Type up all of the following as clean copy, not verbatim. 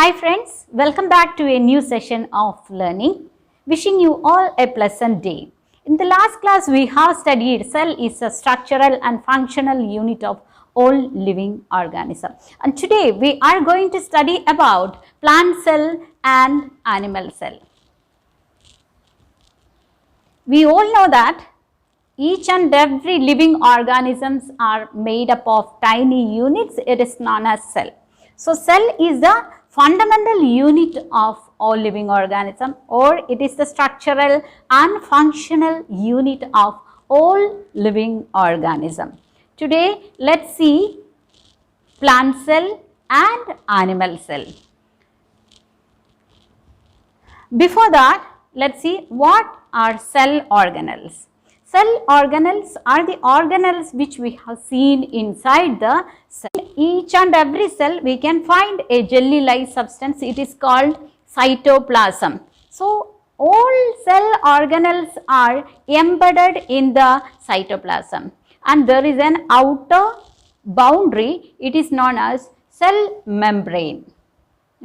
Hi friends, welcome back to a new session of learning. Wishing you all a pleasant day. In the last class we have studied cell is a structural and functional unit of all living organism. And today we are going to study about plant cell and animal cell. We all know that each and every living organisms are made up of tiny units. It is known as cell. So, cell is the fundamental unit of all living organism, or it is the structural and functional unit of all living organism. Today, let's see plant cell and animal cell. Before that, let's see what are cell organelles. Cell organelles are the organelles which we have seen inside the cell. Each and every cell we can find a jelly-like substance. It is called cytoplasm. So, all cell organelles are embedded in the cytoplasm, and there is an outer boundary. It is known as cell membrane.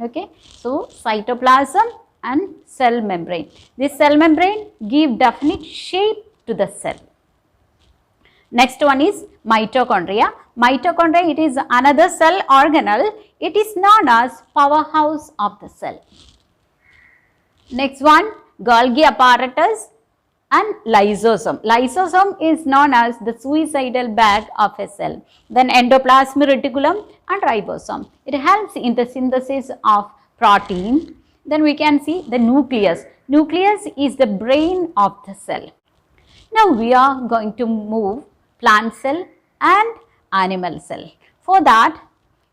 Okay. So, cytoplasm and cell membrane. This cell membrane give definite shape to the cell. Next one is mitochondria. Mitochondria, it is another cell organelle. It is known as powerhouse of the cell. Next one, Golgi apparatus and lysosome. Lysosome is known as the suicidal bag of a cell. Then endoplasmic reticulum and ribosome. It helps in the synthesis of protein. Then we can see the nucleus. Nucleus is the brain of the cell. Now we are going to move plant cell and animal cell. For that,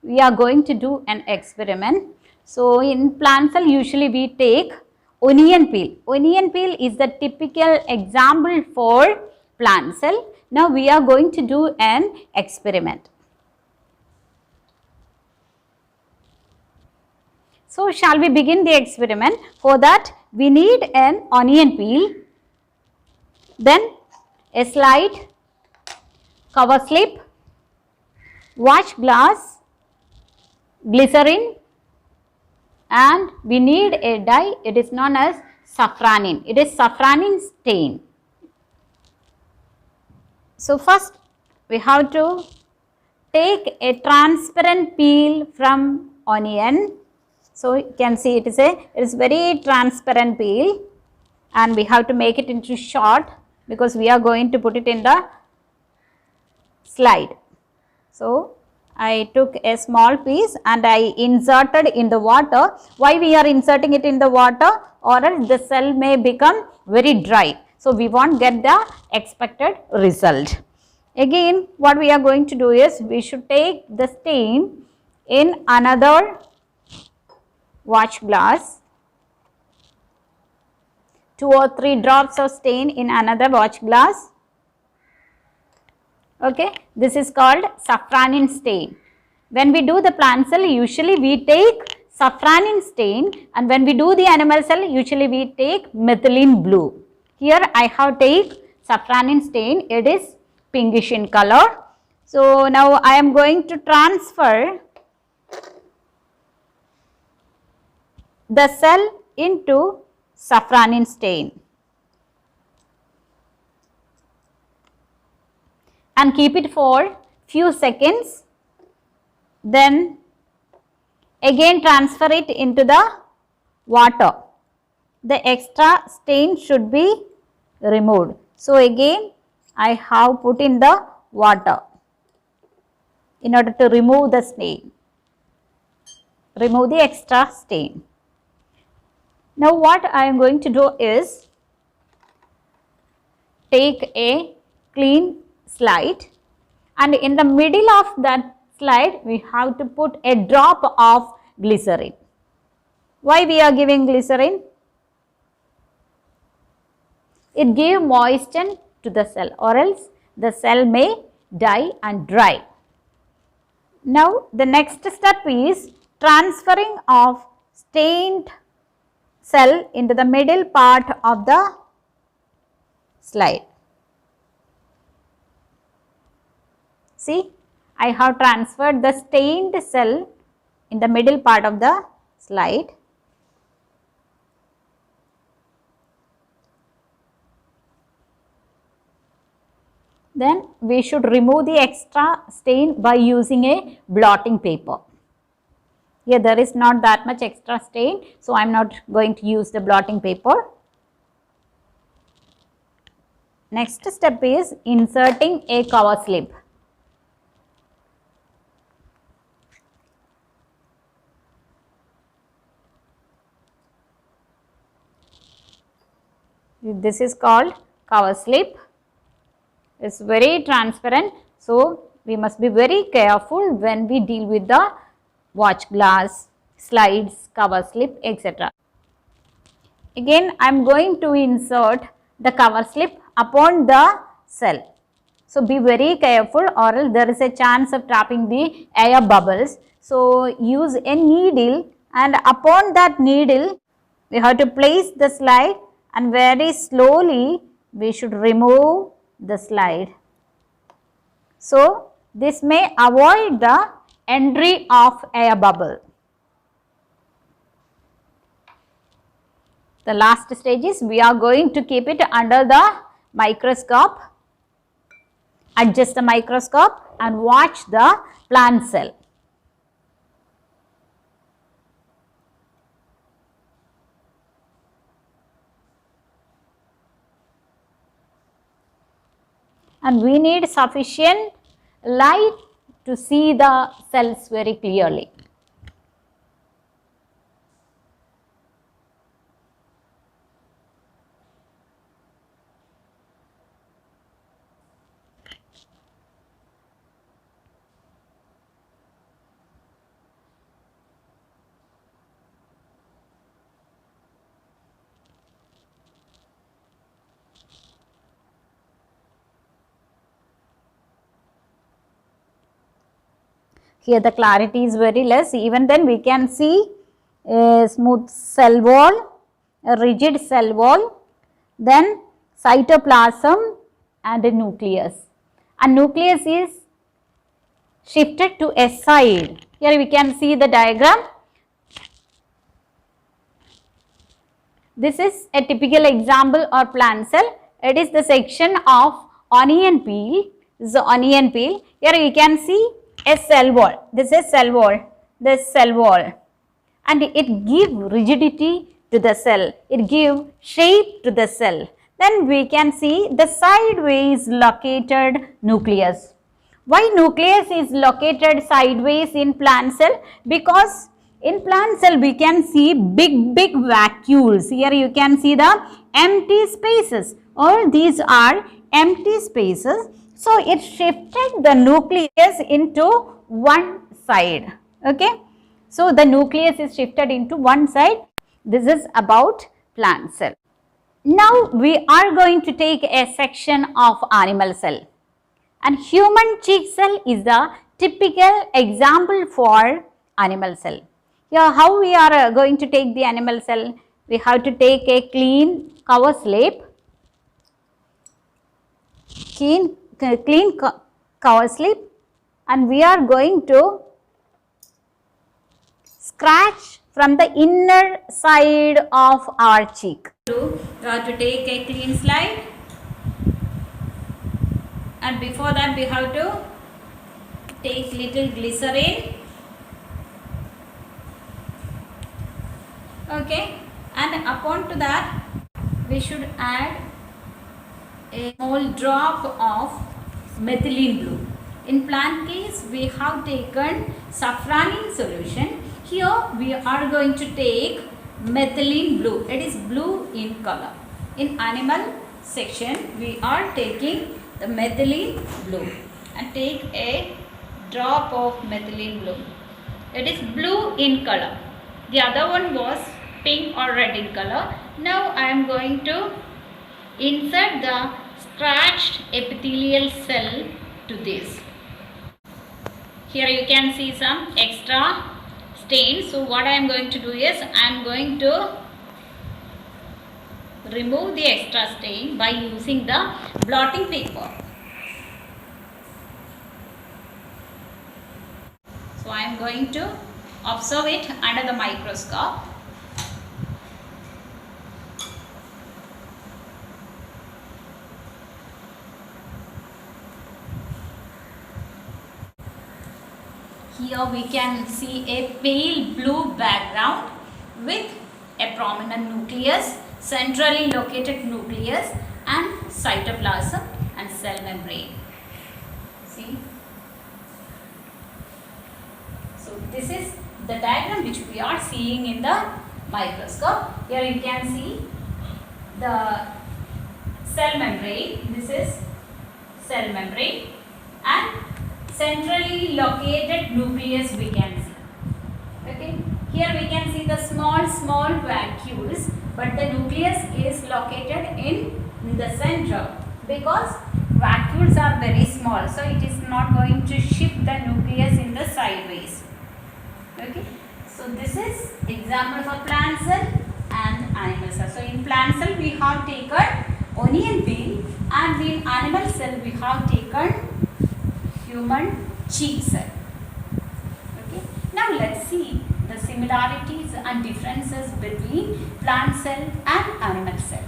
we are going to do an experiment. So, in plant cell usually we take onion peel. Onion peel is the typical example for plant cell. Now we are going to do an experiment. So, shall we begin the experiment? For that, we need an onion peel, then a slide, cover slip, watch glass, glycerin, and we need a dye. It is known as safranin. It is safranin stain. So, first we have to take a transparent peel from onion. So, you can see it is very transparent peel, and we have to make it into short because we are going to put it in the slide. So, I took a small piece and I inserted in the water. Why we are inserting it in the water? Or else the cell may become very dry. So, we won't get the expected result. Again, what we are going to do is we should take the stain in another watch glass. 2 or 3 drops of stain in another watch glass. Okay, this is called safranin stain. When we do the plant cell, usually we take safranin stain, and when we do the animal cell, usually we take methylene blue. Here I have take safranin stain. It is pinkish in color. So, now I am going to transfer the cell into safranin stain and keep it for few seconds. Then again transfer it into the water. The extra stain should be removed. So, again I have put in the water in order to remove the stain, remove the extra stain. Now, what I am going to do is take a clean slide, and in the middle of that slide we have to put a drop of glycerin. Why we are giving glycerin? It gives moisture to the cell, or else the cell may die and dry. Now, the next step is transferring of stained cell into the middle part of the slide. See, I have transferred the stained cell in the middle part of the slide. Then we should remove the extra stain by using a blotting paper. Here there is not that much extra stain, so I am not going to use the blotting paper. Next step is inserting a cover slip. This is called cover slip. It is very transparent, so we must be very careful when we deal with the watch glass, slides, cover slip, etc. Again, I am going to insert the cover slip upon the cell. So, be very careful or else there is a chance of trapping the air bubbles. So, use a needle, and upon that needle we have to place the slide, and very slowly we should remove the slide. So, this may avoid the entry of air bubble. The last stage is we are going to keep it under the microscope, adjust the microscope and watch the plant cell. And we need sufficient light to see the cells very clearly. Here the clarity is very less, even then we can see a smooth cell wall, a rigid cell wall, then cytoplasm and a nucleus. And nucleus is shifted to a side. Here we can see the diagram. This is a typical example or plant cell. It is the section of onion peel. This is the onion peel. Here we can see a cell wall. This is cell wall. This cell wall, and it gives rigidity to the cell. It gives shape to the cell. Then we can see the sideways located nucleus. Why nucleus is located sideways in plant cell? Because in plant cell we can see big vacuoles. Here you can see the empty spaces. All these are empty spaces. So, it shifted the nucleus into one side. Okay. So, the nucleus is shifted into one side. This is about plant cell. Now, we are going to take a section of animal cell. And human cheek cell is the typical example for animal cell. Here, how we are going to take the animal cell? We have to take a clean cover slip. Clean cover slip, and we are going to scratch from the inner side of our cheek. You have to take a clean slide, and before that we have to take little glycerin. Okay, and upon to that we should add a small drop of methylene blue. In plant case we have taken safranin solution. Here we are going to take methylene blue. It is blue in color. In animal section we are taking the methylene blue, and take a drop of methylene blue. It is blue in color. The other one was pink or red in color. Now I am going to insert the scratched epithelial cell to this. Here you can see some extra stain. So what I am going to do is I am going to remove the extra stain by using the blotting paper. So I am going to observe it under the microscope. Here we can see a pale blue background with a prominent nucleus, centrally located nucleus and cytoplasm and cell membrane. See? So this is the diagram which we are seeing in the microscope. Here you can see the cell membrane. This is cell membrane and centrally located nucleus we can see. Okay. Here we can see the small vacuoles, but the nucleus is located in the center because vacuoles are very small, so it is not going to shift the nucleus in the sideways. Okay. So this is example for plant cell and animal cell. So in plant cell we have taken onion peel and in animal cell we have taken human cheek cell. Okay. Now let's see the similarities and differences between plant cell and animal cell.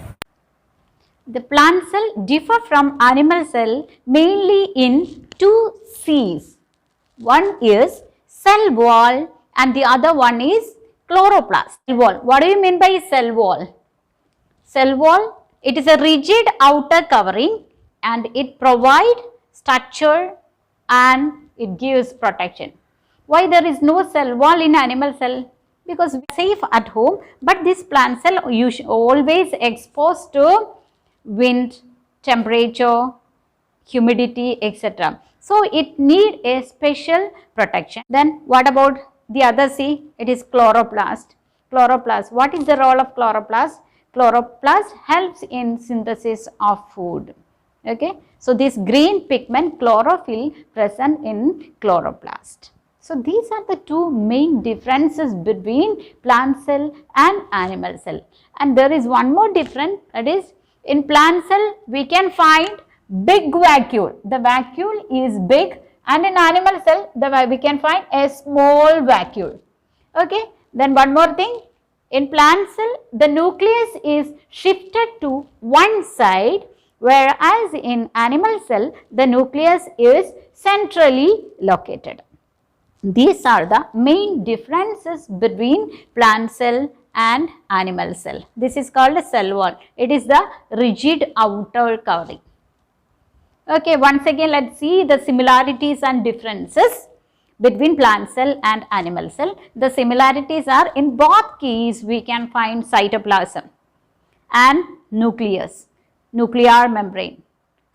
The plant cell differ from animal cell mainly in two C's. One is cell wall and the other one is chloroplast. Cell wall. What do you mean by cell wall? Cell wall, it is a rigid outer covering and it provides structure and it gives protection. Why there is no cell wall in animal cell? Because we are safe at home, but this plant cell always exposed to wind, temperature, humidity, etc. So it need a special protection. Then what about the other C? It is chloroplast. Chloroplast. What is the role of chloroplast? Chloroplast helps in synthesis of food. Okay. So this green pigment chlorophyll present in chloroplast. So these are the two main differences between plant cell and animal cell. And there is one more difference, that is in plant cell we can find big vacuole. The vacuole is big, and in animal cell we can find a small vacuole. Okay. Then one more thing, in plant cell the nucleus is shifted to one side, whereas in animal cell the nucleus is centrally located. These are the main differences between plant cell and animal cell. This is called a cell wall. It is the rigid outer covering. Okay, once again let's see the similarities and differences between plant cell and animal cell. The similarities are, in both cases we can find cytoplasm and nucleus, nuclear membrane,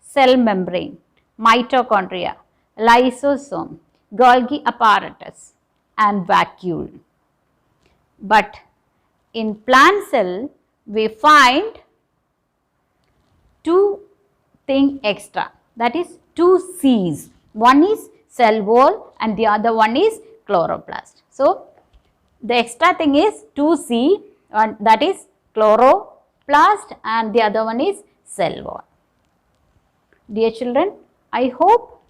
cell membrane, mitochondria, lysosome, Golgi apparatus and vacuole. But in plant cell we find two things extra, that is two C's. One is cell wall and the other one is chloroplast. So the extra thing is 2C, and that is chloroplast, and the other one is cell wall. Dear children, I hope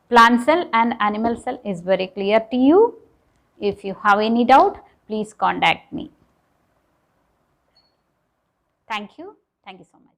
plant cell and animal cell is very clear to you. If you have any doubt, please contact me. Thank you. Thank you so much.